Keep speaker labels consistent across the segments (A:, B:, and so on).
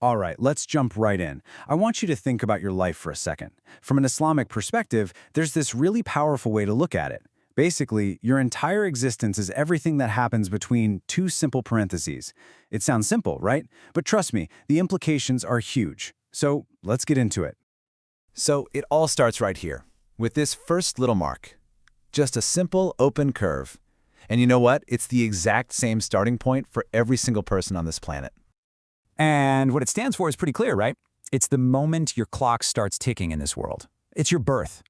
A: All right, let's jump right in. I want you to think about your life for a second. From an Islamic perspective, there's this really powerful way to look at it. Basically, your entire existence is everything that happens between two simple parentheses. It sounds simple, right? But trust me, the implications are huge. So let's get into it.
B: So it all starts right here, with this first little mark. Just a simple open curve. And you know what? It's the exact same starting point for every single person on this planet.
C: And what it stands for is pretty clear, right? It's the moment your clock starts ticking in this world. It's your birth.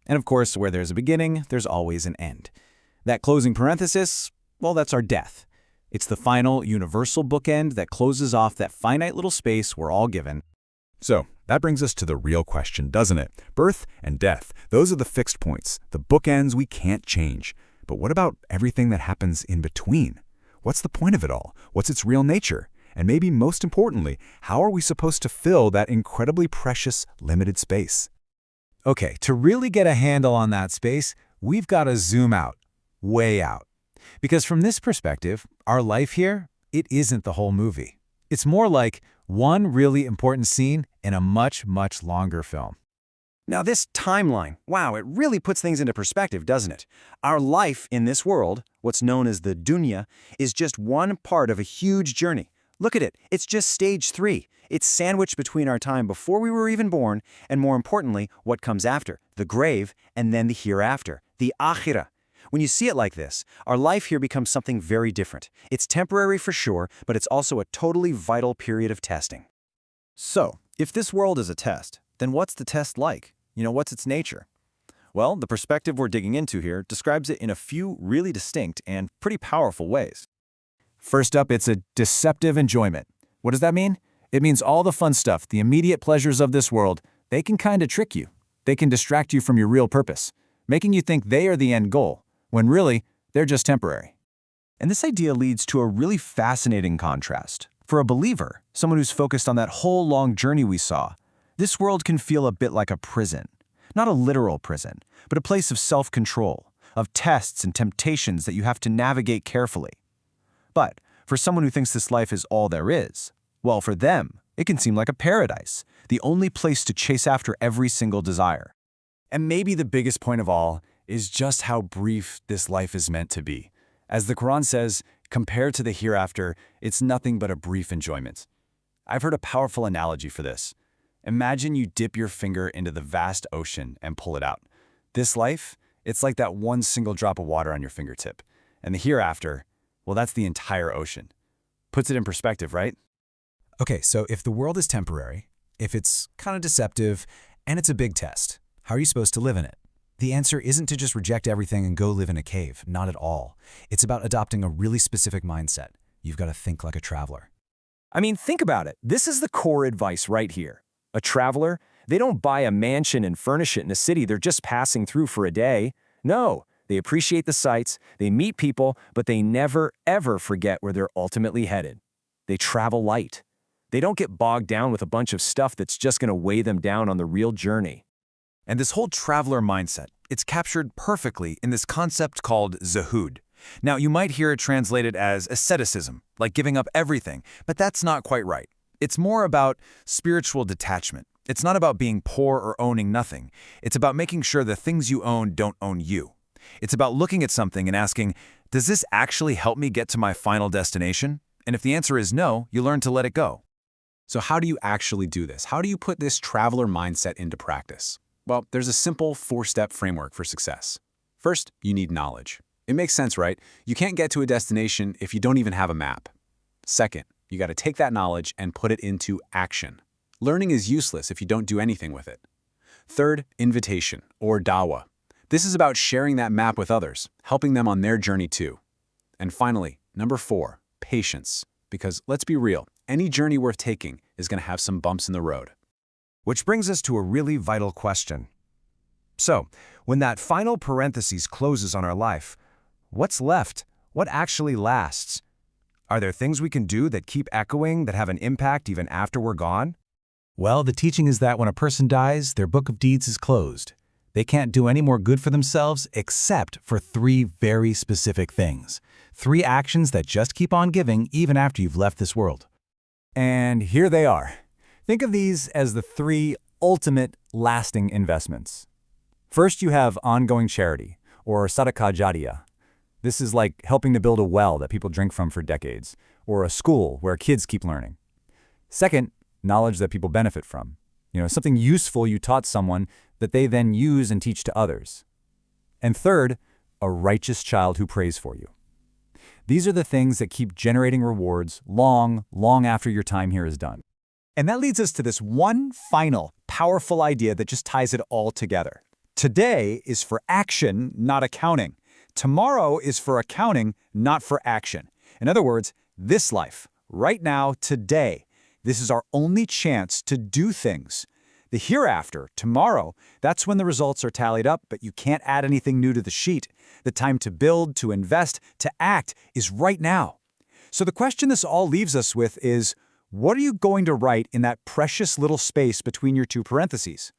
B: And of course, where there's a beginning, there's always an end. That closing parenthesis, well, that's our death. It's the final, universal bookend that closes off that finite little space we're all given.
D: So, that brings us to the real question, doesn't it? Birth and death, those are the fixed points, the bookends we can't change. But what about everything that happens in between? What's the point of it all? What's its real nature? And maybe most importantly, how are we supposed to fill that incredibly precious, limited space?
C: Okay, to really get a handle on that space, we've got to zoom out, way out. Because from this perspective, our life here, it isn't the whole movie. It's more like one really important scene in a much, much longer film.
A: Now this timeline, wow, it really puts things into perspective, doesn't it? Our life in this world, what's known as the dunya, is just one part of a huge journey. Look at it, it's just stage 3. It's sandwiched between our time before we were even born, and more importantly, what comes after, the grave, and then the hereafter, the akhirah. When you see it like this, our life here becomes something very different. It's temporary for sure, but it's also a totally vital period of testing.
B: So, if this world is a test, then what's the test like? What's its nature? Well, the perspective we're digging into here describes it in a few really distinct and pretty powerful ways. First up, it's a deceptive enjoyment. What does that mean? It means all the fun stuff, the immediate pleasures of this world, they can kind of trick you. They can distract you from your real purpose, making you think they are the end goal, when really, they're just temporary.
A: And this idea leads to a really fascinating contrast. For a believer, someone who's focused on that whole long journey we saw, this world can feel a bit like a prison. Not a literal prison, but a place of self-control, of tests and temptations that you have to navigate carefully. But for someone who thinks this life is all there is, well, for them, it can seem like a paradise, the only place to chase after every single desire.
C: And maybe the biggest point of all is just how brief this life is meant to be. As the Quran says, compared to the hereafter, it's nothing but a brief enjoyment. I've heard a powerful analogy for this. Imagine you dip your finger into the vast ocean and pull it out. This life, it's like that one single drop of water on your fingertip. And the hereafter, well, that's the entire ocean. Puts it in perspective, right? Okay, so if the world is temporary, if it's kind of deceptive, and it's a big test, how are you supposed to live in it? The answer isn't to just reject everything and go live in a cave, not at all. It's about adopting a really specific mindset. You've got to think like a traveler.
E: I mean, think about it. This is the core advice right here. A traveler, they don't buy a mansion and furnish it in a city they're just passing through for a day. No, they appreciate the sights, they meet people, but they never, ever forget where they're ultimately headed. They travel light. They don't get bogged down with a bunch of stuff that's just going to weigh them down on the real journey.
B: And this whole traveler mindset, it's captured perfectly in this concept called zuhud. Now, you might hear it translated as asceticism, like giving up everything, but that's not quite right. It's more about spiritual detachment. It's not about being poor or owning nothing. It's about making sure the things you own don't own you. It's about looking at something and asking, does this actually help me get to my final destination? And if the answer is no, you learn to let it go.
C: So how do you actually do this? How do you put this traveler mindset into practice? Well, there's a simple 4-step framework for success. First, you need knowledge. It makes sense, right? You can't get to a destination if you don't even have a map. Second, you got to take that knowledge and put it into action. Learning is useless if you don't do anything with it. Third, invitation, or dawah. This is about sharing that map with others, helping them on their journey too. And finally, number 4, patience. Because let's be real, any journey worth taking is going to have some bumps in the road.
F: Which brings us to a really vital question. So, when that final parenthesis closes on our life, what's left? What actually lasts? Are there things we can do that keep echoing, that have an impact even after we're gone?
C: Well, the teaching is that when a person dies, their book of deeds is closed. They can't do any more good for themselves except for 3 very specific things. 3 actions that just keep on giving even after you've left this world. And here they are. Think of these as the 3 ultimate lasting investments. First, you have ongoing charity, or sadaqah jariyah. This is like helping to build a well that people drink from for decades, or a school where kids keep learning. Second, knowledge that people benefit from. Something useful you taught someone that they then use and teach to others. And third, a righteous child who prays for you. These are the things that keep generating rewards long, long after your time here is done.
G: And that leads us to this one final, powerful idea that just ties it all together. Today is for action, not accounting. Tomorrow is for accounting, not for action. In other words, this life, right now, today, this is our only chance to do things. The hereafter, tomorrow, that's when the results are tallied up, but you can't add anything new to the sheet. The time to build, to invest, to act is right now. So the question this all leaves us with is, what are you going to write in that precious little space between your 2 parentheses?